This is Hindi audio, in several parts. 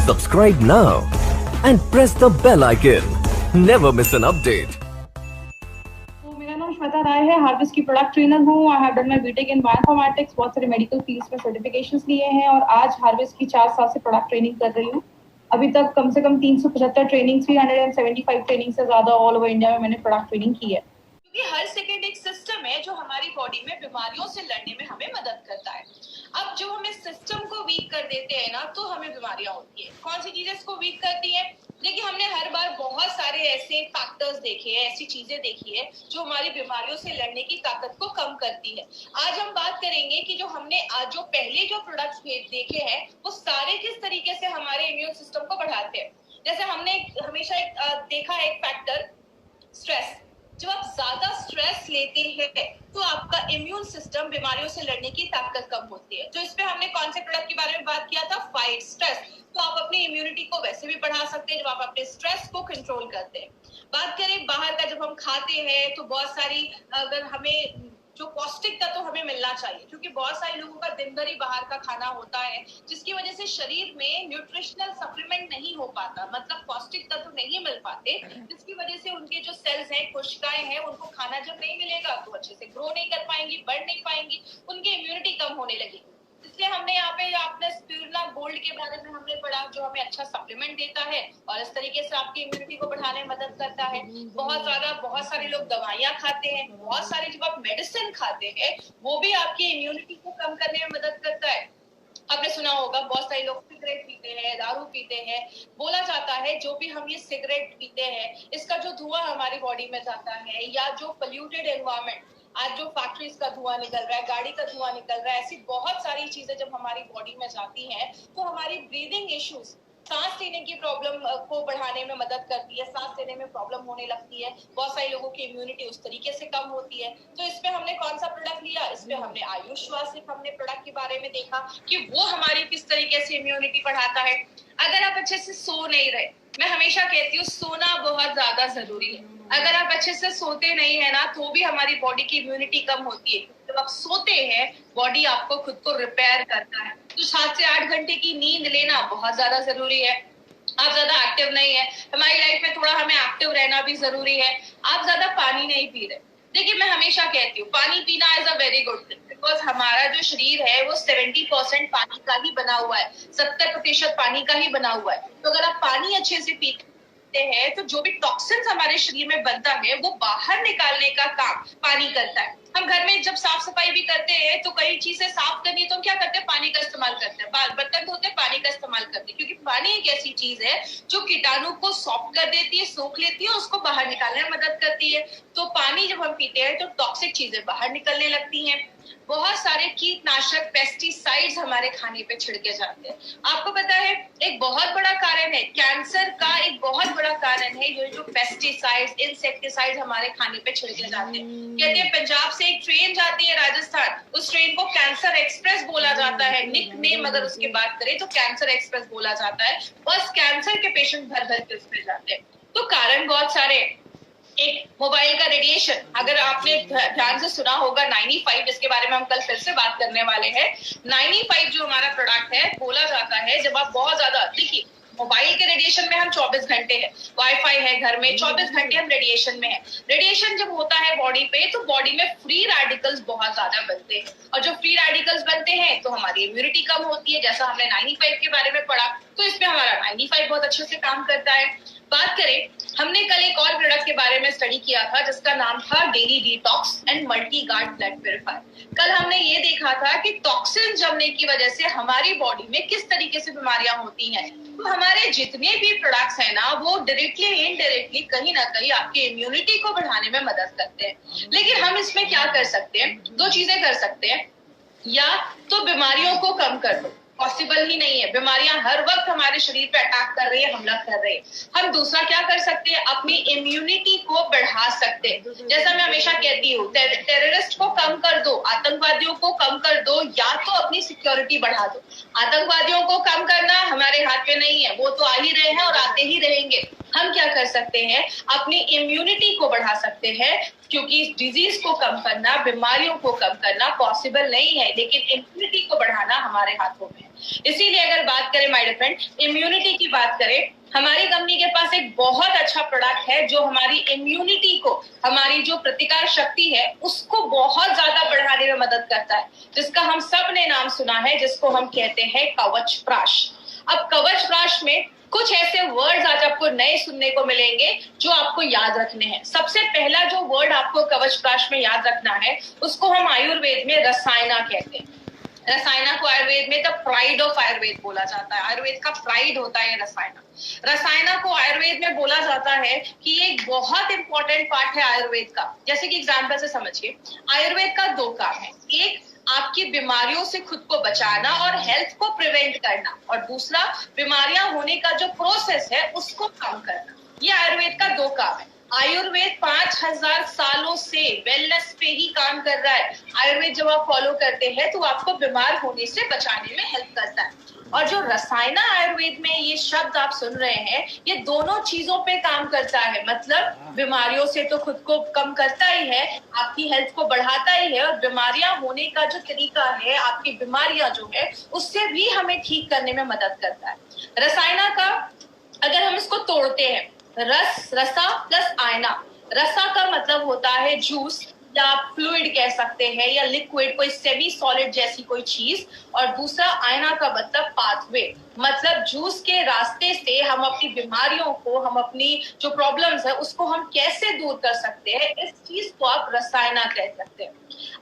Subscribe now and press the bell icon. Never miss an update. तो मेरा नाम श्वेता राय है, हार्वेस्ट की प्रोडक्ट ट्रेनर हूँ। I have done my BTech in bioinformatics, बहुत सारे मेडिकल फील्ड्स में सर्टिफिकेशंस लिए हैं और आज हार्वेस्ट की 4 साल से प्रोडक्ट ट्रेनिंग कर रही हूँ। अभी तक कम से कम 375 ट्रेनिंग, 375 ट्रेनिंग से ज्यादा ऑल ओवर इंडिया में मैंने प्रोडक्ट ट्रेनिंग की है। क्योंकि हर सेकेंड एक सिस्टम है जो हमारी बॉडी में बीमारियों से लड़ने में हमें मदद करता है। अब जो हमें सिस्टम को वीक कर देते हैं ना, तो हमें बीमारियां होती है। कौन सी चीजें इसको वीक करती है? देखिए, हमने हर बार बहुत सारे ऐसे फैक्टर्स देखे हैं, ऐसी चीजें देखी है जो हमारी बीमारियों से लड़ने की ताकत को कम करती है। आज हम बात करेंगे कि जो हमने आज जो पहले जो प्रोडक्ट्स देखे हैं वो सारे किस तरीके से हमारे इम्यून सिस्टम को बढ़ाते हैं। जैसे हमने हमेशा देखा है एक फैक्टर, स्ट्रेस। जब आप ज्यादा स्ट्रेस लेते हैं तो आपका इम्यून सिस्टम बीमारियों से लड़ने की ताकत कम होती है। तो इस पे हमने कौन से प्रोडक्ट के बारे में बात किया था? Fight stress. तो आप अपनी इम्यूनिटी को वैसे भी बढ़ा सकते हैं जब आप अपने स्ट्रेस को कंट्रोल करते हैं। बात करें बाहर का, जब हम खाते हैं तो बहुत सारी, अगर हमें जो पौष्टिक तत्व हमें मिलना चाहिए, क्योंकि बहुत सारे लोगों का दिन भर ही बाहर का खाना होता है, जिसकी वजह से शरीर में न्यूट्रिशनल सप्लीमेंट नहीं हो पाता, मतलब पौष्टिक तत्व नहीं मिल पाते, जिसकी वजह से उनके जो सेल्स हैं, कोशिकाएं हैं, उनको खाना जब नहीं मिलेगा तो अच्छे से ग्रो नहीं कर पाएंगी, बढ़ नहीं पाएंगी, उनकी इम्यूनिटी कम होने लगेगी। इसलिए हमने यहाँ पे आपने स्पिरुलिना गोल्ड के बारे में हमने पढ़ा, जो हमें अच्छा सप्लीमेंट देता है और इस तरीके से आपकी इम्यूनिटी को बढ़ाने में मदद करता है। बहुत सारे लोग दवाइयां खाते हैं, बहुत सारे जब आप मेडिसिन खाते हैं वो भी आपकी इम्यूनिटी को कम करने में मदद करता है। आपने सुना होगा बहुत सारे लोग सिगरेट पीते हैं, दारू पीते हैं। बोला जाता है जो भी हम ये सिगरेट पीते हैं, इसका जो धुआं हमारी बॉडी में जाता है, या जो पोल्यूटेड एनवायरमेंट, आज जो फैक्ट्रीज का धुआं निकल रहा है, गाड़ी का धुआं निकल रहा है, ऐसी बहुत सारी चीजें जब हमारी बॉडी में जाती हैं तो हमारी ब्रीदिंग इश्यूज, सांस लेने की प्रॉब्लम को बढ़ाने में मदद करती है, सांस लेने में प्रॉब्लम होने लगती है। बहुत सारे लोगों की इम्यूनिटी उस तरीके से कम होती है। तो इसमें हमने कौन सा प्रोडक्ट लिया? इसमें हमने आयुष श्वासिक हमने प्रोडक्ट के बारे में देखा कि वो हमारी किस तरीके से इम्यूनिटी बढ़ाता है। अगर आप अच्छे से सो नहीं रहे, मैं हमेशा कहती हूँ सोना बहुत ज्यादा जरूरी है। अगर आप अच्छे से सोते नहीं है ना, तो भी हमारी बॉडी की इम्यूनिटी कम होती है। जब आप सोते हैं, बॉडी आपको खुद को रिपेयर करता है। तो 7 से 8 घंटे की नींद लेना बहुत ज्यादा जरूरी है। आप ज्यादा एक्टिव नहीं है, हमारी लाइफ में थोड़ा हमें एक्टिव रहना भी जरूरी है। आप ज्यादा पानी नहीं पी रहे। देखिए, मैं हमेशा कहती हूँ पानी पीना is a very good thing, because हमारा जो शरीर है वो 70% पानी का ही बना हुआ है, 70% पानी का ही बना हुआ है। तो अगर आप पानी अच्छे से पीते हैं तो जो भी टॉक्सिन्स हमारे शरीर में बनता है वो बाहर निकालने का काम पानी करता है। हम घर में जब साफ सफाई भी करते हैं तो कई चीजें साफ करनी है तो हम क्या करते हैं? पानी का इस्तेमाल करते हैं। बर्तन धोते हैं, पानी का इस्तेमाल करते हैं, क्योंकि पानी एक ऐसी चीज है जो कीटाणु को सॉफ्ट कर देती है, सोख लेती है, उसको बाहर निकालने में मदद करती है। तो पानी जब हम पीते हैं तो टॉक्सिक चीजें बाहर निकलने लगती हैं। बहुत सारे कीटनाशक, पेस्टिसाइड्स हमारे खाने पे छिड़के जाते हैं। आपको पता है एक बहुत बड़ा कारण है कैंसर का, एक बहुत बड़ा कारण है ये जो पेस्टिसाइड्स, इंसेक्टिसाइड्स हमारे खाने पे छिड़के जाते हैं। कहते हैं पंजाब से एक ट्रेन जाती है राजस्थान, उस ट्रेन को कैंसर एक्सप्रेस बोला जाता है। निक नेम अगर उसकी बात करें तो कैंसर एक्सप्रेस बोला जाता है। बस कैंसर के पेशेंट भर भर के उसमें जाते हैं। तो कारण बहुत सारे। एक मोबाइल का रेडिएशन, अगर आपने ध्यान से सुना होगा 95, जिसके बारे में हम कल फिर से बात करने वाले हैं। 95 जो हमारा प्रोडक्ट है, बोला जाता है जब आप बहुत ज्यादा, देखिए मोबाइल के रेडिएशन में हम 24 घंटे हैं, वाईफाई है घर में, 24 घंटे हम रेडिएशन में है। रेडिएशन जब होता है बॉडी पे तो बॉडी में फ्री रेडिकल्स बहुत ज्यादा बनते हैं, और जो फ्री रेडिकल्स बनते हैं तो हमारी इम्यूनिटी कम होती है, जैसा हमने 95 के बारे में पढ़ा। तो इसमें हमारा 95 बहुत अच्छे से काम करता है। बात करें, हमने कल एक और प्रोडक्ट के बारे में स्टडी किया था जिसका नाम था daily detox and multi guard blood purifier. कल हमने ये देखा था कि टॉक्सिन जमने की वजह से हमारी बॉडी में किस तरीके से बीमारियां होती हैं। तो हमारे जितने भी प्रोडक्ट्स हैं ना, वो डायरेक्टली इनडायरेक्टली कहीं ना कहीं आपकी इम्यूनिटी को बढ़ाने में मदद करते हैं। लेकिन हम इसमें क्या कर सकते हैं? 2 चीजें कर सकते हैं। या तो बीमारियों को कम कर दो, पॉसिबल ही नहीं है, बीमारियां हर वक्त हमारे शरीर पे अटैक कर रही है, हमला कर रही है। हम दूसरा क्या कर सकते हैं? अपनी इम्यूनिटी को बढ़ा सकते हैं। जैसा मैं हमेशा कहती हूँ, टेररिस्ट को कम कर दो, आतंकवादियों को कम कर दो, या तो अपनी सिक्योरिटी बढ़ा दो। आतंकवादियों को कम करना हमारे हाथ में नहीं है, वो तो आ ही रहे हैं और आते ही रहेंगे। हम क्या कर सकते हैं, अपनी इम्यूनिटी को बढ़ा सकते हैं, क्योंकि डिजीज को कम करना, बीमारियों को कम करना पॉसिबल नहीं है, लेकिन इम्यूनिटी को बढ़ाना हमारे हाथों में है। इसीलिए अगर बात करें माय डियर फ्रेंड, इम्यूनिटी की बात करें, हमारी कंपनी के पास एक बहुत अच्छा प्रोडक्ट है जो हमारी इम्यूनिटी को, हमारी जो प्रतिकार शक्ति है उसको बहुत ज्यादा बढ़ाने में मदद करता है, जिसका हम सब ने नाम सुना है, जिसको हम कहते हैं कवच प्राश। अब कवच प्राश में कुछ ऐसे वर्ड्स आज आपको नए सुनने को मिलेंगे जो आपको याद रखने हैं। सबसे पहला जो वर्ड आपको कवच प्राश में याद रखना है, उसको हम आयुर्वेद में रसायना कहते हैं। रसायना को आयुर्वेद में द प्राइड ऑफ आयुर्वेद बोला जाता है, आयुर्वेद का प्राइड होता है रसायना। रसायना को आयुर्वेद में बोला जाता है कि ये एक बहुत इंपॉर्टेंट पार्ट है आयुर्वेद का। जैसे कि एग्जाम्पल से समझिए, आयुर्वेद का 2 काम है, एक आपकी बीमारियों से खुद को बचाना और हेल्थ को प्रिवेंट करना, और दूसरा बीमारियां होने का जो प्रोसेस है उसको कम करना। ये आयुर्वेद का 2 काम है। आयुर्वेद 5000 सालों से वेलनेस पे ही काम कर रहा है। आयुर्वेद जब आप फॉलो करते हैं तो आपको बीमार होने से बचाने में हेल्प करता है। और जो रसायना आयुर्वेद में ये शब्द आप सुन रहे हैं, ये दोनों चीजों पे काम करता है। मतलब बीमारियों से तो खुद को कम करता ही है, आपकी हेल्थ को बढ़ाता ही है, और बीमारियां होने का जो तरीका है, आपकी बीमारियां जो है उससे भी हमें ठीक करने में मदद करता है। रसायना का अगर हम इसको तोड़ते हैं, रसा प्लस आयना। रसा का मतलब होता है जूस, या फ्लूइड कह सकते हैं, या लिक्विड, कोई सेमी सॉलिड जैसी कोई चीज। और दूसरा आयना का मतलब पाथवे, मतलब जूस के रास्ते से हम अपनी बीमारियों को, हम अपनी जो प्रॉब्लम्स है उसको हम कैसे दूर कर सकते हैं, इस चीज को आप रसायना कह सकते हैं।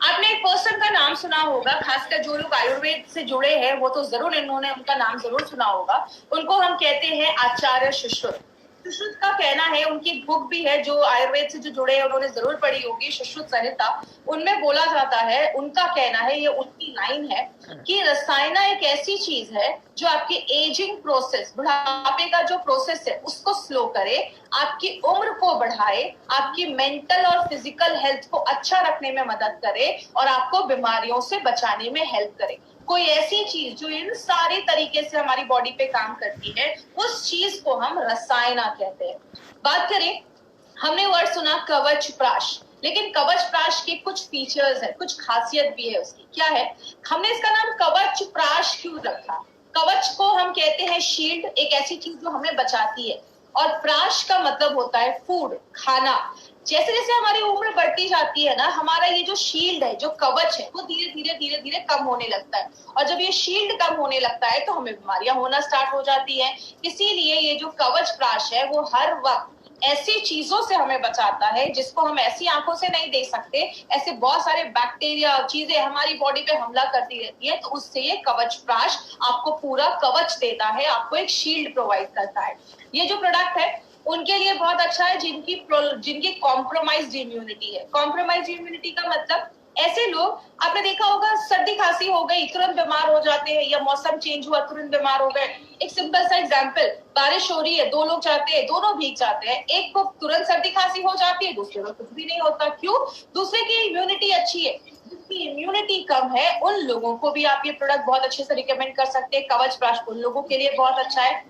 आपने एक पर्सन का नाम सुना होगा, खासकर जो लोग आयुर्वेद से जुड़े हैं वो तो जरूर इन्होंने उनका नाम जरूर सुना होगा। उनको हम कहते हैं आचार्य सुश्रुत। सुश्रुत का कहना है, उनकी बुक भी है जो आयुर्वेद से जो जुड़े हैं उन्होंने जरूर पढ़ी होगी, सुश्रुत संहिता। उनमें बोला जाता है, उनका कहना है, ये उनकी लाइन है कि रसायना एक ऐसी चीज है जो आपकी एजिंग प्रोसेस, बुढ़ापे का जो प्रोसेस है उसको स्लो करे, आपकी उम्र को बढ़ाए, आपकी मेंटल और फिजिकल हेल्थ को अच्छा रखने में मदद करे, और आपको बीमारियों से बचाने में हेल्प करे। कोई ऐसी चीज जो इन सारे तरीके से हमारी बॉडी पे काम करती है, उस चीज को हम रसायना कहते हैं। बात करें, हमने वर्ड सुना कवच प्राश, लेकिन कवच प्राश के कुछ फीचर्स है, कुछ खासियत भी है उसकी। क्या है? हमने इसका नाम कवच प्राश क्यों रखा? कवच को हम कहते हैं शील्ड, एक ऐसी चीज जो हमें बचाती है, और प्राश का मतलब होता है फूड, खाना। जैसे जैसे हमारी उम्र बढ़ती जाती है ना, हमारा ये जो शील्ड है, जो कवच है, वो धीरे धीरे कम होने लगता है। और जब ये शील्ड कम होने लगता है तो हमें बीमारियां होना स्टार्ट हो जाती हैं। इसीलिए ये जो कवच प्राश है वो हर वक्त ऐसी चीजों से हमें बचाता है जिसको हम ऐसी आंखों से नहीं देख सकते। ऐसे बहुत सारे बैक्टीरिया, चीजें हमारी बॉडी पे हमला करती रहती है, तो उससे ये कवच प्राश आपको पूरा कवच देता है, आपको एक शील्ड प्रोवाइड करता है। ये जो प्रोडक्ट है उनके लिए बहुत अच्छा है जिनकी कॉम्प्रोमाइज्ड इम्यूनिटी है। कॉम्प्रोमाइज्ड इम्यूनिटी का मतलब ऐसे लोग, आपने देखा होगा सर्दी खांसी हो गई तुरंत बीमार हो जाते हैं, या मौसम चेंज हुआ तुरंत बीमार हो गए। एक सिंपल सा एग्जांपल, बारिश हो रही है, 2 लोग जाते हैं, दोनों भीग जाते हैं, एक को तुरंत सर्दी खांसी हो जाती है, दूसरे को कुछ भी नहीं होता। क्यों? दूसरे की इम्यूनिटी अच्छी है। जिसकी इम्यूनिटी कम है उन लोगों को भी आप ये प्रोडक्ट बहुत अच्छे से रिकमेंड कर सकते हैं। कवच प्राश उन लोगों के लिए बहुत अच्छा है।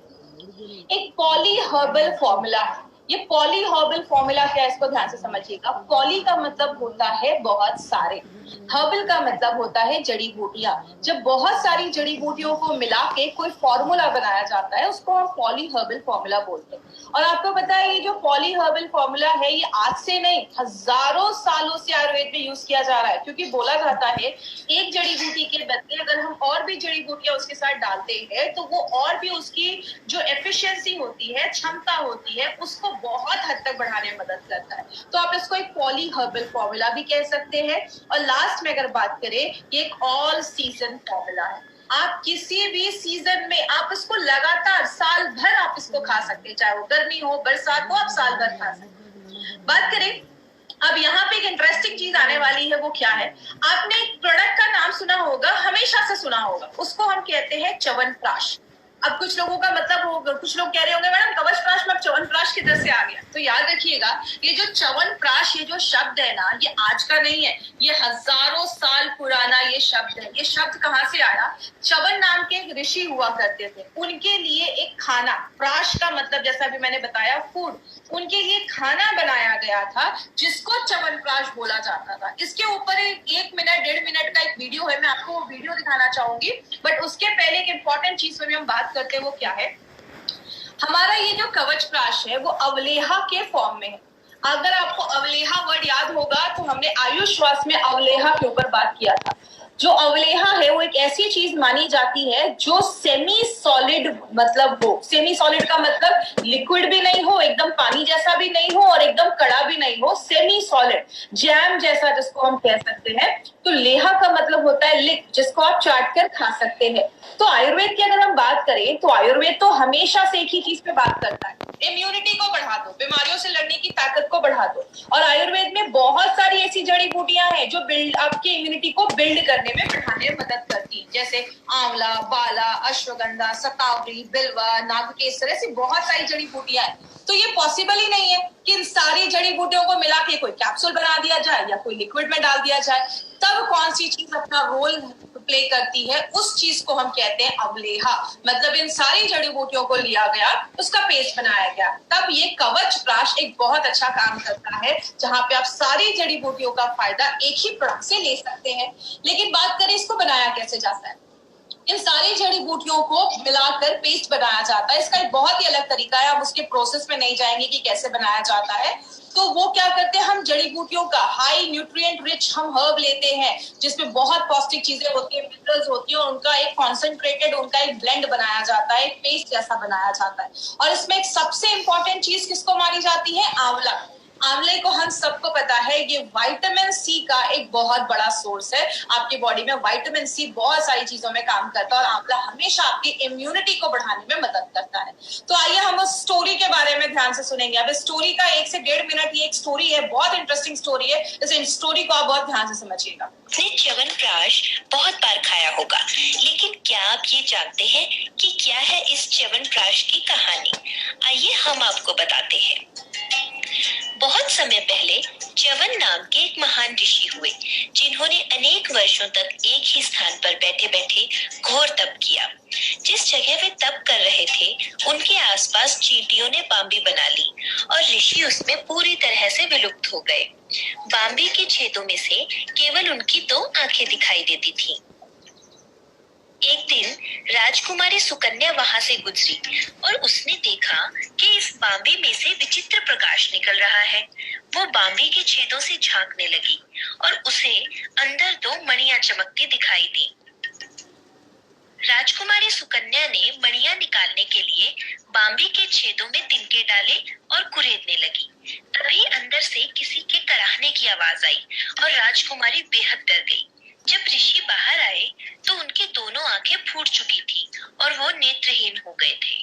एक पॉली हर्बल फॉर्मूला है। ये पॉली हर्बल फॉर्मूला क्या है, इसको ध्यान से समझिएगा। पॉली का मतलब होता है बहुत सारे, हर्बल का मतलब होता है जड़ी बूटियां। जब बहुत सारी जड़ी बूटियों को मिला के कोई फॉर्मूला बनाया जाता है उसको हम पॉली हर्बल फॉर्मूला बोलते हैं। और आपको पता है ये जो पॉली हर्बल फॉर्मूला है ये आज से नहीं, हजारों सालों से आयुर्वेद में यूज किया जा रहा है। क्योंकि बोला जाता है एक जड़ी बूटी के बदले अगर हम और भी जड़ी बूटियां उसके साथ डालते हैं तो वो और भी उसकी जो एफिशिएंसी होती है, क्षमता होती है, उसको बहुत हद तक बढ़ाने में मदद करता है। तो आप इसको एक पॉली हर्बल फॉर्मूला भी कह सकते हैं। और लास्ट में अगर बात करें, ये एक ऑल सीजन फॉर्मूला है। आप किसी भी सीजन में आप इसको लगातार साल भर आप इसको खा सकते हैं, चाहे वो गर्मी हो, बरसात हो, आप साल भर खा सकते हैं। बात करें, अब यहाँ पे एक इंटरेस्टिंग चीज आने वाली है, वो क्या है? आपने एक प्रोडक्ट का नाम सुना होगा, हमेशा से सुना होगा, उसको हम कहते हैं च्यवनप्राश। अब कुछ लोगों का मतलब होगा, कुछ लोग कह रहे होंगे मैडम कवचप्राश में अब च्यवनप्राश किधर से आ गया। तो याद रखिएगा ये जो च्यवनप्राश, ये जो शब्द है ना, ये आज का नहीं है, ये हजारों साल पुराना ये शब्द है। ये शब्द कहाँ से आया? च्यवन नाम के एक ऋषि हुआ करते थे, उनके लिए एक खाना, प्राश का मतलब जैसा अभी मैंने बताया फूड, उनके लिए खाना बनाया गया था जिसको च्यवनप्राश बोला जाता था। इसके ऊपर एक मिनट 1.5 मिनट का एक वीडियो है, मैं आपको वो वीडियो दिखाना चाहूंगी। बट उसके पहले एक इंपॉर्टेंट चीज में हम बात करते हैं, वो क्या है? हमारा ये जो कवचप्राश है वो अवलेहा के फॉर्म में है। अगर आपको अवलेहा वर्ड याद होगा तो हमने आयुष श्वास में अवलेहा के ऊपर बात किया था। जो अवलेहा है वो एक ऐसी चीज मानी जाती है जो सेमी सॉलिड मतलब हो। सेमी सॉलिड का मतलब लिक्विड भी नहीं हो, एकदम पानी जैसा भी नहीं हो और एकदम कड़ा भी नहीं हो, सेमी सॉलिड, जैम जैसा जिसको हम कह सकते हैं। तो लेहा का मतलब होता है लिक, जिसको आप चाट कर खा सकते हैं। तो आयुर्वेद की अगर हम बात करें तो आयुर्वेद तो हमेशा से एक ही चीज पे बात करता है, इम्यूनिटी को बढ़ा दो, बीमारियों से लड़ने की ताकत को बढ़ा दो। और आयुर्वेद में बहुत सारी ऐसी जड़ी बूटियां हैं जो आपकी इम्यूनिटी को बिल्ड करने में, बढ़ाने में मदद करती है, जैसे आंवला, बाला, अश्वगंधा, सतावरी, बिल्वा, नागकेसर, ऐसी बहुत सारी जड़ी बूटियां हैं। तो ये पॉसिबल ही नहीं है कि इन सारी जड़ी बूटियों को मिला के कोई कैप्सूल बना दिया जाए या कोई लिक्विड में डाल दिया जाए। तब कौन सी चीज अपना रोल प्ले करती है, उस चीज को हम कहते हैं अवलेहा। मतलब इन सारी जड़ी बूटियों को लिया गया, उसका पेस्ट बनाया गया, तब ये कवचप्राश एक बहुत अच्छा काम करता है, जहां पे आप सारी जड़ी बूटियों का फायदा एक ही प्रोडक्ट से ले सकते हैं। लेकिन बात करें इसको बनाया कैसे जाता है, इन सारी जड़ी बूटियों को मिलाकर पेस्ट बनाया जाता है। इसका एक बहुत ही अलग तरीका है, हम उसके प्रोसेस में नहीं जाएंगे कि कैसे बनाया जाता है। तो वो क्या करते हैं, हम जड़ी बूटियों का हाई न्यूट्रिएंट रिच हम हर्ब लेते हैं, जिसमें बहुत पौष्टिक चीजें होती है, मिनरल्स होती है, और उनका एक कॉन्सेंट्रेटेड, उनका एक ब्लेंड बनाया जाता है, एक पेस्ट जैसा बनाया जाता है। और इसमें एक सबसे इंपॉर्टेंट चीज किसको मानी जाती है? आंवला। आंवले को हम सबको पता है ये विटामिन सी का एक बहुत बड़ा सोर्स है। आपकी बॉडी में विटामिन सी बहुत सारी चीजों में काम करता है और आंवला हमेशा आपकी इम्यूनिटी को बढ़ाने में मदद करता है। तो आइए हम उस स्टोरी के बारे में ध्यान से सुनेंगे। अब इस स्टोरी का 1 से 1.5 मिनट ये एक स्टोरी है, बहुत इंटरेस्टिंग स्टोरी है। इस स्टोरी को आप बहुत ध्यान से समझिएगा। आपने च्यवनप्राश बहुत बार खाया होगा, लेकिन क्या आप ये जानते हैं कि क्या है इस च्यवनप्राश की कहानी? आइए हम आपको बताते हैं। बहुत समय पहले च्यवन नाम के एक महान ऋषि हुए, जिन्होंने अनेक वर्षों तक एक ही स्थान पर बैठे बैठे घोर तप किया। जिस जगह वे तप कर रहे थे, उनके आसपास चींटियों ने बांबी बना ली और ऋषि उसमें पूरी तरह से विलुप्त हो गए। बांबी के छेदों में से केवल उनकी 2 आंखें दिखाई देती थीं। एक दिन राजकुमारी सुकन्या वहां से गुजरी और उसने देखा कि इस बांबी में से विचित्र प्रकाश निकल रहा है। वो बांबी के छेदों से झांकने लगी और उसे अंदर 2 मणियां चमकती दिखाई दी। राजकुमारी सुकन्या ने मणियां निकालने के लिए बांबी के छेदों में तिनके डाले और कुरेदने लगी। तभी अंदर से किसी के कराहने की आवाज आई और राजकुमारी बेहद डर गई। जब ऋषि बाहर आए तो उनकी दोनों आंखें फूट चुकी थी और वो नेत्रहीन हो गए थे।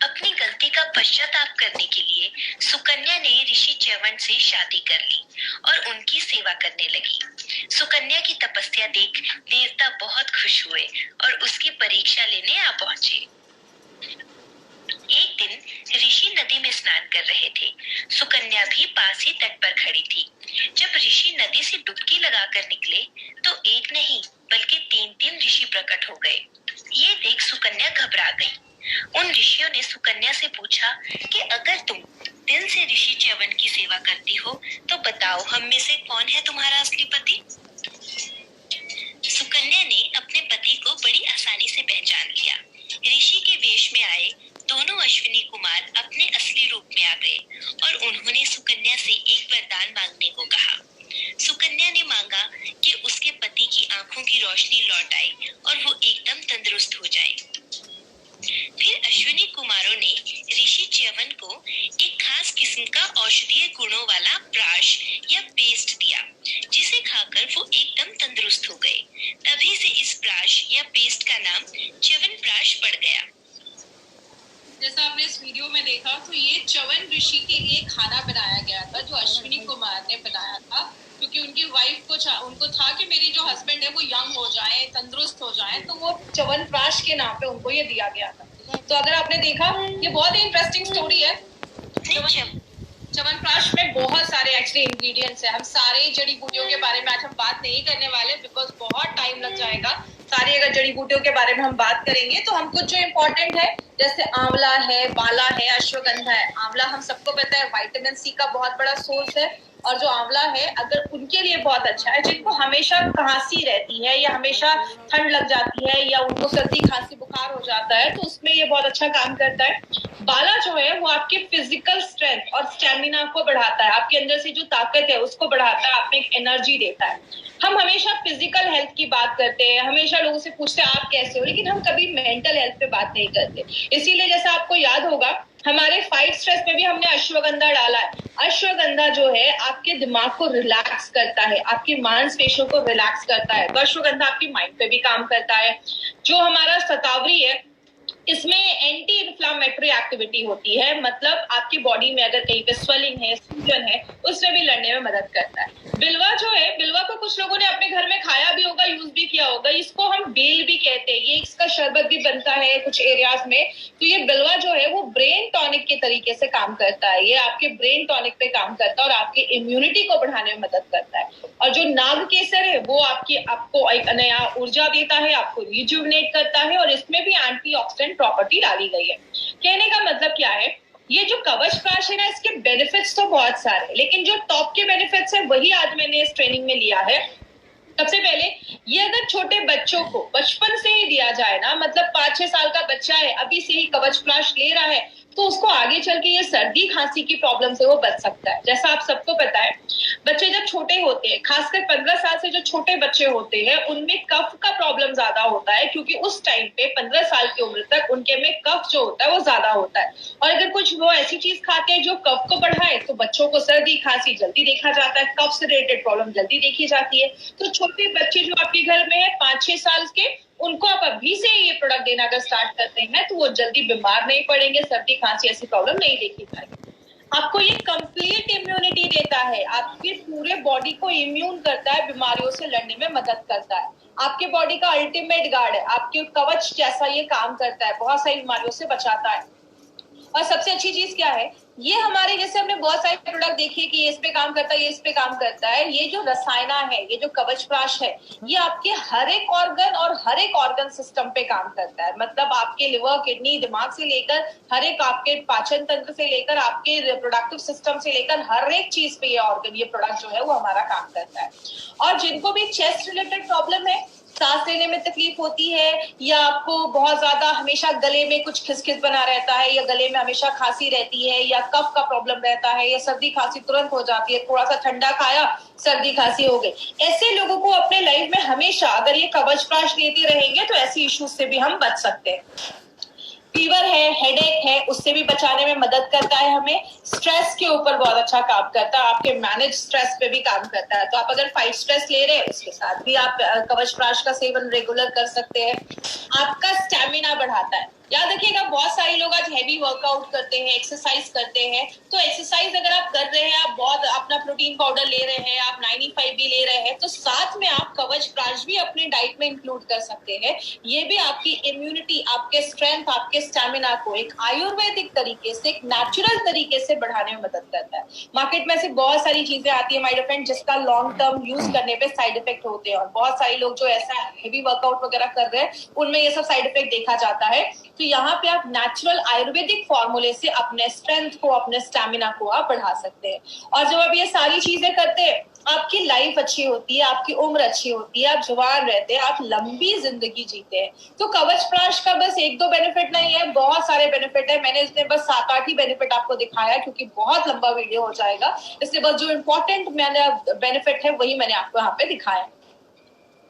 अपनी गलती का पश्चाताप करने के लिए सुकन्या ने ऋषि च्यवन से शादी कर ली और उनकी सेवा करने लगी। सुकन्या की तपस्या देख देवता बहुत खुश हुए और उसकी परीक्षा लेने आ पहुंचे। एक दिन ऋषि नदी में स्नान कर रहे थे। सुकन्या भी पास ही तट पर खड़ी थी। जब ऋषि नदी से डुबकी लगाकर निकले तो एक नहीं बल्कि 3 ऋषि प्रकट हो गए। ये देख सुकन्या घबरा गई। उन ऋषियों ने सुकन्या से पूछा कि अगर तुम दिल से ऋषि च्यवन की सेवा करती हो तो बताओ हम में से कौन है तुम्हारा असली पति? सुकन्या ने अपने पति को बड़ी आसानी से पहचान लिया। ऋषि के वेश में आए दोनों अश्विनी कुमार अपने असली रूप में आ गए और उन्होंने सुकन्या से एक वरदान मांगने को कहा। सुकन्या ने मांगा कि उसके पति की आंखों की रोशनी लौट आए और वो एकदम तंदुरुस्त हो जाए। फिर अश्विनी कुमारों ने ऋषि च्यवन को एक खास किस्म का औषधीय गुणों वाला प्राश या पेस्ट दिया, जिसे खाकर वो एकदम तंदुरुस्त हो गए। तभी से इस प्राश या पेस्ट का नाम च्यवनप्राश पड़ गया। जैसा आपने इस वीडियो में देखा तो ये च्यवन ऋषि के लिए खाना बनाया गया था जो अश्विनी कुमार ने बनाया था, क्योंकि उनकी वाइफ को उनको था कि मेरी जो हस्बैंड है वो यंग हो जाए, तंदुरुस्त हो जाए, तो वो च्यवनप्राश के नाम पे उनको ये दिया गया था। तो अगर आपने देखा, ये बहुत ही इंटरेस्टिंग स्टोरी है। च्यवनप्राश में बहुत सारे एक्चुअली इंग्रेडिएंट्स है। हम सारे जड़ी बूटियों के बारे में आज हम बात नहीं करने वाले, बिकॉज बहुत टाइम लग जाएगा। सारी अगर जड़ी बूटियों के बारे में हम बात करेंगे तो हम कुछ जो इम्पोर्टेंट है, जैसे आंवला है, बाला है, अश्वगंधा है। आंवला हम सबको पता है विटामिन सी का बहुत बड़ा सोर्स है, और जो आंवला है अगर उनके लिए बहुत अच्छा है जिनको हमेशा खांसी रहती है या हमेशा ठंड लग जाती है या उनको सर्दी खांसी बुखार हो जाता है, तो उसमें ये बहुत अच्छा काम करता है। बाला जो है वो आपके फिजिकल स्ट्रेंथ और स्टेमिना को बढ़ाता है, आपके अंदर से जो ताकत है उसको बढ़ाता है, आपको एक एनर्जी देता है। हम हमेशा फिजिकल हेल्थ की बात करते हैं, हमेशा लोगों से पूछते हैं आप कैसे हो, लेकिन हम कभी मेंटल हेल्थ पे बात नहीं करते। इसीलिए जैसा आपको याद होगा, हमारे फाइट स्ट्रेस में भी हमने अश्वगंधा डाला है। अश्वगंधा जो है आपके दिमाग को रिलैक्स करता है, आपकी मांसपेशियों को रिलैक्स करता है। तो अश्वगंधा आपकी माइंड पे भी काम करता है। जो हमारा शतावरी है, इसमें एंटी इन्फ्लामेटरी एक्टिविटी होती है, मतलब आपकी बॉडी में अगर कहीं पे स्वेलिंग है, सूजन है, उसमें भी लड़ने में मदद करता है। बिलवा जो है, बिलवा को कुछ लोगों ने अपने घर में खाया भी होगा, यूज भी किया होगा। इसको हम बेल भी कहते हैं, ये इसका शरबत भी बनता है कुछ एरियाज में। तो ये बिलवा जो है वो ब्रेन टॉनिक के तरीके से काम करता है, ये आपके ब्रेन टॉनिक पे काम करता है और आपकी इम्यूनिटी को बढ़ाने में मदद करता है। और जो नाग केसर है वो आपको एक नया ऊर्जा देता है, आपको रिजुवनेट करता है, और इसमें भी एंटीऑक्सीडेंट प्रॉपर्टी डाली गई है। कहने का मतलब क्या है, ये जो कवच प्राश है ना, इसके बेनिफिट्स तो बहुत सारे, लेकिन जो टॉप के बेनिफिट्स है वही आज मैंने इस ट्रेनिंग में लिया है। सबसे पहले, ये अगर छोटे बच्चों को बचपन से ही दिया जाए ना, मतलब 5-6 साल का बच्चा है, अभी से ही कवच प्राश ले रहा है, तो उसको आगे चल के ये सर्दी खांसी की प्रॉब्लम से वो बच सकता है। जैसा आप सबको पता है, बच्चे जब छोटे होते हैं, खासकर 15 साल से जो छोटे बच्चे होते हैं, उनमें कफ का प्रॉब्लम ज्यादा होता है, क्योंकि उस टाइम पे 15 साल की उम्र तक उनके में कफ जो होता है वो ज्यादा होता है। और अगर कुछ वो ऐसी चीज खाते हैं जो कफ को बढ़ाए, तो बच्चों को सर्दी खांसी जल्दी देखा जाता है, कफ से रिलेटेड प्रॉब्लम जल्दी देखी जाती है। तो छोटे बच्चे जो आपके घर में है 5-6 साल के, उनको आप अभी से ये प्रोडक्ट देना अगर स्टार्ट करते हैं तो वो जल्दी बीमार नहीं पड़ेंगे, सर्दी खांसी ऐसी प्रॉब्लम नहीं देखी जाएगी। आपको ये कंप्लीट इम्यूनिटी देता है, आपके पूरे बॉडी को इम्यून करता है, बीमारियों से लड़ने में मदद करता है। आपके बॉडी का अल्टीमेट गार्ड है, आपके कवच जैसा ये काम करता है, बहुत सारी बीमारियों से बचाता है। और सबसे अच्छी चीज क्या है, ये हमारे जैसे हमने बहुत सारे प्रोडक्ट देखिए कि ये इस पे काम करता है, ये इस पे काम करता है। ये जो रसायना है, ये जो कवच प्राश है, ये आपके हर एक ऑर्गन और हर एक ऑर्गन सिस्टम पे काम करता है। मतलब आपके लिवर, किडनी, दिमाग से लेकर हर एक, आपके पाचन तंत्र से लेकर आपके रिप्रोडक्टिव सिस्टम से लेकर हर एक चीज पे ये ऑर्गन, ये प्रोडक्ट जो है वो हमारा काम करता है। और जिनको भी चेस्ट रिलेटेड प्रॉब्लम है, सांस लेने में तकलीफ होती है, या आपको बहुत ज्यादा हमेशा गले में कुछ खिसखिस बना रहता है, या गले में हमेशा खांसी रहती है, या कफ का प्रॉब्लम रहता है, या सर्दी खांसी तुरंत हो जाती है, थोड़ा सा ठंडा खाया सर्दी खांसी हो गई, ऐसे लोगों को अपने लाइफ में हमेशा अगर ये कवच प्राश लेते रहेंगे तो ऐसी इश्यूज से भी हम बच सकते हैं। फीवर है, हेडेक है, उससे भी बचाने में मदद करता है हमें। स्ट्रेस के ऊपर बहुत अच्छा काम करता है, आपके मैनेज स्ट्रेस पे भी काम करता है। तो आप अगर फाइट स्ट्रेस ले रहे हैं, उसके साथ भी आप कवच प्राश का सेवन रेगुलर कर सकते हैं। आपका स्टैमिना बढ़ाता है। याद रखिएगा, बहुत सारे लोग आज हैवी वर्कआउट करते हैं, एक्सरसाइज करते हैं, तो एक्सरसाइज अगर आप कर रहे हैं, आप बहुत अपना प्रोटीन पाउडर ले रहे हैं, आप 95 भी ले रहे हैं, तो साथ में आप कवच प्राश भी अपने डाइट में इंक्लूड कर सकते हैं। ये भी आपकी इम्यूनिटी, आपके स्ट्रेंथ, आपके स्टैमिना को एक आयुर्वेदिक तरीके से, एक नेचुरल तरीके से बढ़ाने में मदद करता है। मार्केट में से बहुत सारी चीजें आती है माय डियर फ्रेंड, जिसका लॉन्ग टर्म यूज करने पे साइड इफेक्ट होते हैं, और बहुत सारे लोग जो ऐसा हेवी वर्कआउट वगैरह कर रहे हैं, उनमें ये सब साइड इफेक्ट देखा जाता है। तो यहाँ पे आप नेचुरल आयुर्वेदिक फॉर्मूले से अपने स्ट्रेंथ को, अपने स्टैमिना को आप बढ़ा सकते हैं। और जब आप ये सारी चीजें करते हैं, आपकी लाइफ अच्छी होती है, आपकी उम्र अच्छी होती है, आप जवान रहते हैं, आप लंबी जिंदगी जीते हैं। तो कवच प्राश का बस 1-2 बेनिफिट नहीं है, बहुत सारे बेनिफिट है। मैंने इसमें बस 7-8 ही बेनिफिट आपको दिखाया, क्योंकि बहुत लंबा वीडियो हो जाएगा, इसलिए बस जो इम्पोर्टेंट मैंने बेनिफिट है वही मैंने आपको यहाँ पे दिखाया।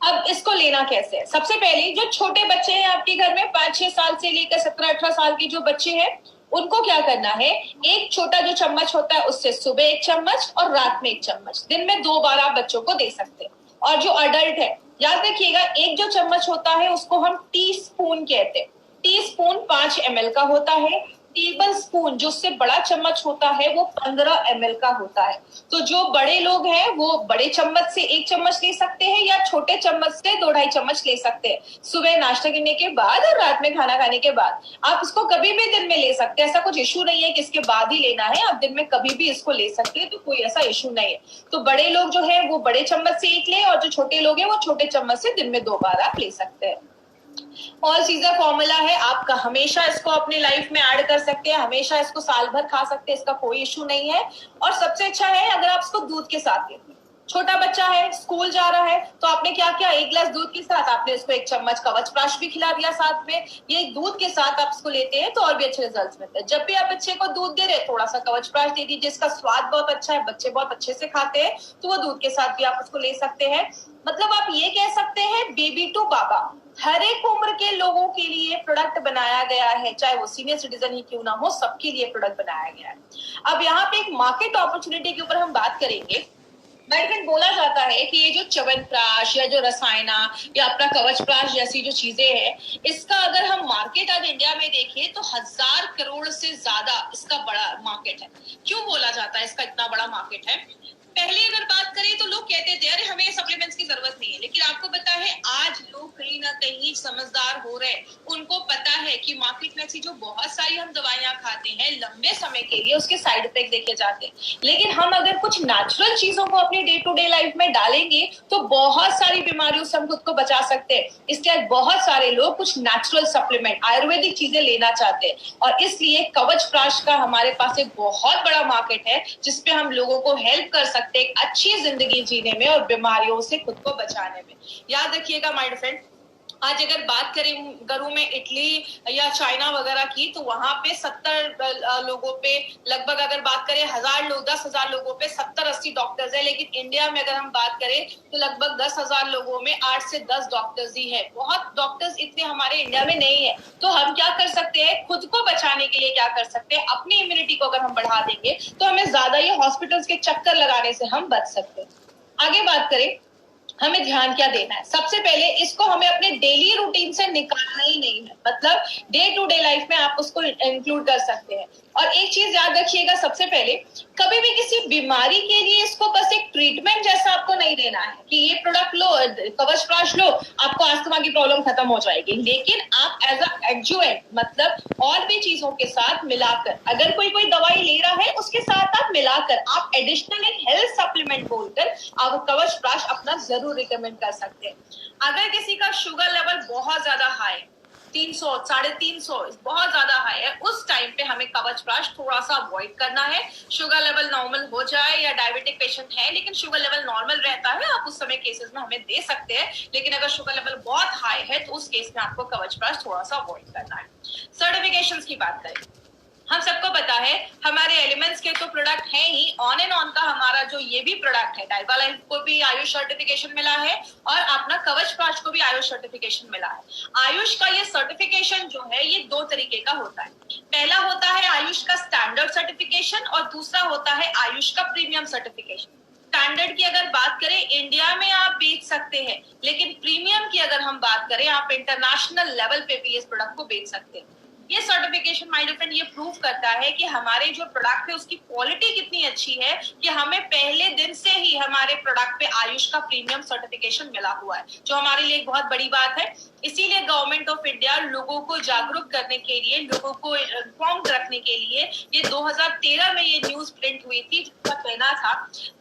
अब इसको लेना कैसे है? सबसे पहले, जो छोटे बच्चे हैं आपके घर में, 5-6 साल से लेकर 17-18 साल के जो बच्चे हैं, उनको क्या करना है, एक छोटा जो चम्मच होता है उससे सुबह 1 चम्मच और रात में 1 चम्मच, दिन में 2 बार आप बच्चों को दे सकते हैं। और जो अडल्ट है, याद रखिएगा, एक जो चम्मच होता है उसको हम टी स्पून कहते हैं। टी स्पून 5 ml का होता है। टेबल स्पून जो उससे बड़ा चम्मच होता है वो 15 ml का होता है। तो जो बड़े लोग हैं वो बड़े चम्मच से 1 चम्मच ले सकते हैं या छोटे चम्मच से 2-2.5 चम्मच ले सकते हैं, सुबह नाश्ता करने के बाद और रात में खाना खाने के बाद। आप इसको कभी भी दिन में ले सकते हैं, ऐसा कुछ इशू नहीं है कि इसके बाद ही लेना है, आप दिन में कभी भी इसको ले सकते हैं, तो कोई ऐसा इशू नहीं है। तो बड़े लोग जो है वो बड़े चम्मच से 1 लें और जो छोटे लोग हैं वो छोटे चम्मच से दिन में 2 बार आप ले सकते हैं। ऑल सीजर फॉर्मूला है, आप हमेशा इसको अपनी लाइफ में ऐड कर सकते हैं, हमेशा इसको साल भर खा सकते हैं, इसका कोई इशू नहीं है। और सबसे अच्छा है अगर आप इसको दूध के साथ लेते हैं। छोटा बच्चा है, स्कूल जा रहा है, तो आपने क्या किया, 1 गिलास दूध के साथ आपने इसको 1 चम्मच कवचप्राश भी खिला दिया साथ में। ये दूध के साथ आप इसको लेते हैं तो और भी अच्छे रिजल्ट्स मिलते हैं। जब भी आप बच्चे को दूध दे रहे हैं, थोड़ा सा कवचप्राश दे दीजिए, इसका स्वाद बहुत अच्छा है, बच्चे बहुत अच्छे से खाते हैं, तो वो दूध के साथ भी आप उसको ले सकते हैं। मतलब आप ये कह सकते हैं बेबी टू बाबा, हर एक उम्र के लोगों के लिए प्रोडक्ट बनाया गया है, चाहे वो सीनियर सिटीजन ही क्यों ना हो, सबके लिए प्रोडक्ट बनाया गया है। अब यहाँ पे एक मार्केट अपॉर्चुनिटी के ऊपर हम बात करेंगे। मेडिकल बोला जाता है कि ये जो च्यवनप्राश या जो रसायना या अपना कवचप्राश जैसी जो चीजें हैं, इसका अगर हम मार्केट आज इंडिया में देखें तो 1000 करोड़ से ज्यादा इसका बड़ा मार्केट है। क्यों बोला जाता है इसका इतना बड़ा मार्केट है? पहले अगर बात करें तो लोग कहते थे अरे हमें सप्लीमेंट्स की जरूरत नहीं है, लेकिन आपको पता है आज लोग कहीं ना कहीं समझदार हो रहे हैं, उनको पता है कि मार्केट में ऐसी जो बहुत सारी हम दवाइयां खाते हैं लंबे समय के लिए उसके साइड इफेक्ट देखे जाते हैं, लेकिन हम अगर कुछ नेचुरल चीजों को अपनी डे टू डे लाइफ में डालेंगे तो बहुत सारी बीमारियों से हम खुद को बचा सकते हैं। इसलिए बहुत सारे लोग कुछ नेचुरल सप्लीमेंट आयुर्वेदिक चीजें लेना चाहते हैं और इसलिए कवचप्राश का हमारे पास एक बहुत बड़ा मार्केट है जिसपे हम लोगों को हेल्प कर सकते हैं एक अच्छी जिंदगी जीने में और बीमारियों से खुद को बचाने में। याद रखिएगा माय फ्रेंड, आज अगर बात करूं मैं इटली या चाइना वगैरह की, तो वहां पे 70 लोगों पे लगभग, अगर बात करें 1000 लोग 10,000 लोगों पे 70-80 डॉक्टर्स है, लेकिन इंडिया में अगर हम बात करें तो लगभग 10,000 लोगों में 8 से 10 डॉक्टर्स ही है। बहुत डॉक्टर्स इतने हमारे इंडिया में नहीं है। तो हम क्या कर सकते हैं, खुद को बचाने के लिए क्या कर सकते हैं, अपनी इम्यूनिटी को अगर हम बढ़ा देंगे तो हमें ज्यादा ये हॉस्पिटल्स के चक्कर लगाने से हम बच सकते हैं। आगे बात करें, हमें ध्यान क्या देना है? सबसे पहले इसको हमें अपने डेली रूटीन से निकालना ही नहीं है, मतलब डे टू डे लाइफ में आप उसको इंक्लूड कर सकते हैं। और एक चीज याद रखिएगा, सबसे पहले कभी भी किसी बीमारी के लिए इसको बस एक ट्रीटमेंट जैसा आपको नहीं देना है कि ये प्रोडक्ट लो, कवचप्राश लो, आपको अस्थमा की प्रॉब्लम खत्म हो जाएगी, लेकिन आप एज अ एडजुवेंट, मतलब और भी चीजों के साथ मिलाकर, अगर कोई दवाई ले रहा है उसके साथ आप मिलाकर आप एडिशनल एक हेल्थ सप्लीमेंट बोलकर आप कवचप्राश अपना जरूर रिकमेंड कर सकते हैं। अगर किसी का शुगर लेवल बहुत ज्यादा हाई, 300, 350 बहुत ज्यादा हाई है, उस टाइम पे हमें कवचप्राश थोड़ा सा अवॉइड करना है। शुगर लेवल नॉर्मल हो जाए या डायबिटिक पेशेंट है लेकिन शुगर लेवल नॉर्मल रहता है, आप उस समय केसेस में हमें दे सकते हैं, लेकिन अगर शुगर लेवल बहुत हाई है तो उस केस में आपको कवचप्राश थोड़ा सा अवॉइड करना है। सर्टिफिकेशंस की बात करें, हम सबको पता है हमारे एलिमेंट्स के तो प्रोडक्ट है ही, ऑन एंड ऑन का हमारा जो ये भी प्रोडक्ट है, डाइबा लाइफ को भी आयुष सर्टिफिकेशन मिला है और अपना कवचप्राश को भी आयुष सर्टिफिकेशन मिला है। आयुष का ये सर्टिफिकेशन जो है ये 2 तरीके का होता है। पहला होता है आयुष का स्टैंडर्ड सर्टिफिकेशन और दूसरा होता है आयुष का प्रीमियम सर्टिफिकेशन। स्टैंडर्ड की अगर बात करें इंडिया में आप बेच सकते हैं, लेकिन प्रीमियम की अगर हम बात करें आप इंटरनेशनल लेवल पे भी इस प्रोडक्ट को बेच सकते हैं। ये सर्टिफिकेशन माय डियर फ्रेंड ये प्रूव करता है कि हमारे जो प्रोडक्ट है उसकी क्वालिटी कितनी अच्छी है कि हमें पहले दिन से ही हमारे प्रोडक्ट पे आयुष का प्रीमियम सर्टिफिकेशन मिला हुआ है, जो हमारे लिए एक बहुत बड़ी बात है। इसीलिए गवर्नमेंट ऑफ इंडिया लोगों को जागरूक करने के लिए, लोगों को इन्फॉर्म्ड रखने के लिए ये 2013 में ये न्यूज प्रिंट हुई थी जिसका कहना था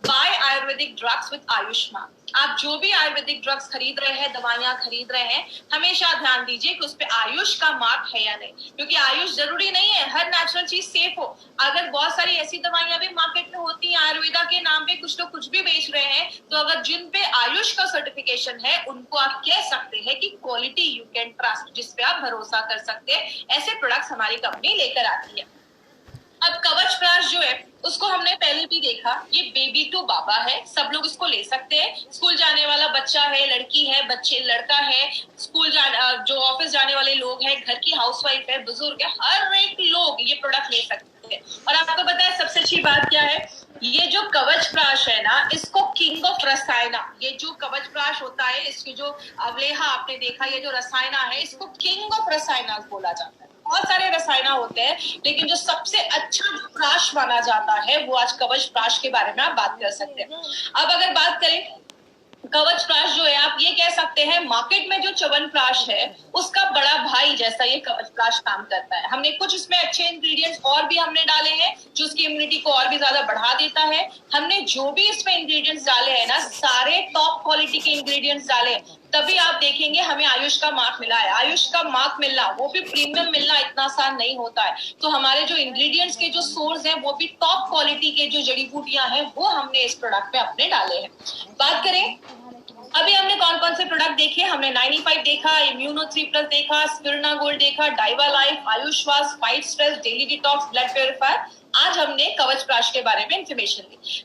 by ayurvedic drugs with Ayushman. आप जो भी आयुर्वेदिक ड्रग्स खरीद रहे हैं, दवाइयां खरीद रहे हैं, हमेशा ध्यान दीजिए कि उस पे आयुष का मार्क है या नहीं, क्योंकि आयुष जरूरी नहीं है हर नेचुरल चीज सेफ हो। अगर बहुत सारी ऐसी दवाइयां भी मार्केट में होती हैं आयुर्वेदा के नाम पे, कुछ लोग कुछ भी बेच रहे हैं, तो अगर जिन पे आयुष का सर्टिफिकेशन है उनको आप कह सकते हैं कि क्वालिटी यू कैन ट्रस्ट, जिस पे आप भरोसा कर सकते हैं। ऐसे प्रोडक्ट्स हमारी कंपनी लेकर आती है। अब कवचप्राश जो है उसको हमने पहले भी देखा, ये बेबी टू बाबा है, सब लोग इसको ले सकते हैं। स्कूल जाने वाला बच्चा है, लड़की है, लड़का है, स्कूल जो ऑफिस जाने वाले लोग हैं, घर की हाउसवाइफ है, बुजुर्ग है, हर एक लोग ये प्रोडक्ट ले सकते हैं। और आपको पता है सबसे अच्छी बात क्या है, ये जो कवचप्राश है ना, इसको किंग ऑफ रसायना, ये जो कवचप्राश होता है इसकी जो अवलेहा आपने देखा, ये जो रसायना है इसको किंग ऑफ रसायना बोला जाता है। बहुत सारे रसायन होते हैं, लेकिन जो सबसे अच्छा जो प्राश माना जाता है वो आज कवच प्राश के बारे में आप बात कर सकते हैं। अब अगर बात करें कवच प्राश जो है, आप ये कह सकते हैं मार्केट में जो च्यवनप्राश है उसका बड़ा भाई जैसा ये कवच प्राश काम करता है। हमने कुछ इसमें अच्छे इंग्रेडिएंट्स और भी हमने डाले हैं जो उसकी इम्यूनिटी को और भी ज्यादा बढ़ा देता है। हमने जो भी इसमें इंग्रेडिएंट्स डाले हैं ना, सारे टॉप क्वालिटी के इंग्रेडिएंट्स डाले, तभी आप देखेंगे हमें आयुष का मार्क मिला है। आयुष का मार्क मिलना, वो भी प्रीमियम मिलना इतना आसान नहीं होता है। तो हमारे जो इंग्रेडिएंट्स के जो सोर्स हैं वो भी टॉप क्वालिटी के जो जड़ी बूटियां हैं वो हमने इस प्रोडक्ट में अपने डाले हैं। बात करें अभी हमने कौन कौन से प्रोडक्ट देखे, हमने 95 देखा, इम्यूनो 3+ देखा, स्पिरुलिना गोल्ड देखा, डाइवा लाइफ, आयुष्वास, fight stress, daily detox, blood purifier. आज हमने कवच प्राश के बारे में इंफॉर्मेशन दी।